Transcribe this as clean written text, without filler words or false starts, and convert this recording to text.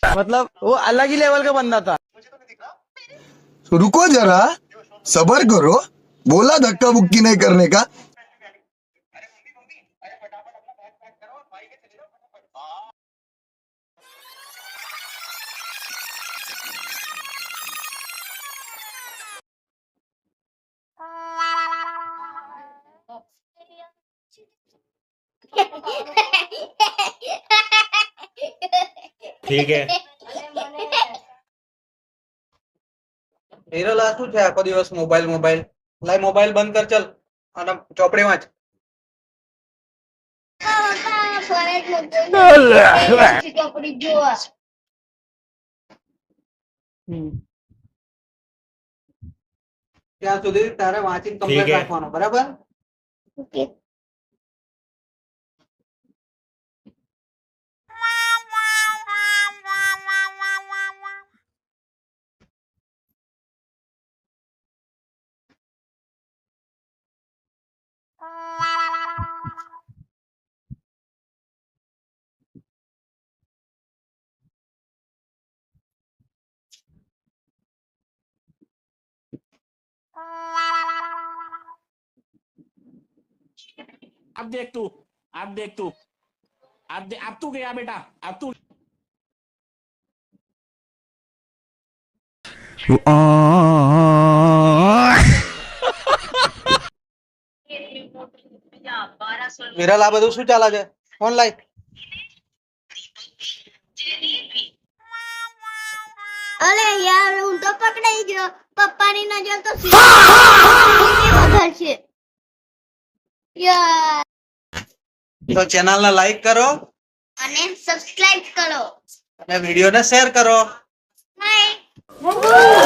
मतलब वो अलग ही लेवल का बंदा था। रुको जरा, सबर करो, बोला धक्का बुक्की नहीं करने का। ठीक है। હીરોલા શું છે આખો દિવસ મોબાઈલ મોબાઈલ લાઈ મોબાઈલ બંધ કર ચલ અને ચોપડી વાંચ. ત્યાં સુધી તારે વાંચીને ઠીક કમ્પ્લીટ હે. રાખવાનો બરાબર. अब देख तू, अब देख तू, अब तू गया बेटा, अब तू વિરલ આ બધું શું ચાલે છે ફોન લાઈ. અરે યાર હું તો પકડાઈ ગયો પપ્પાની નજર તો સીધી વગર છે યાર તો ચેનલ ને લાઈક કરો અને સબસ્ક્રાઇબ કરો અને વિડીયો ને શેર કરો. બાય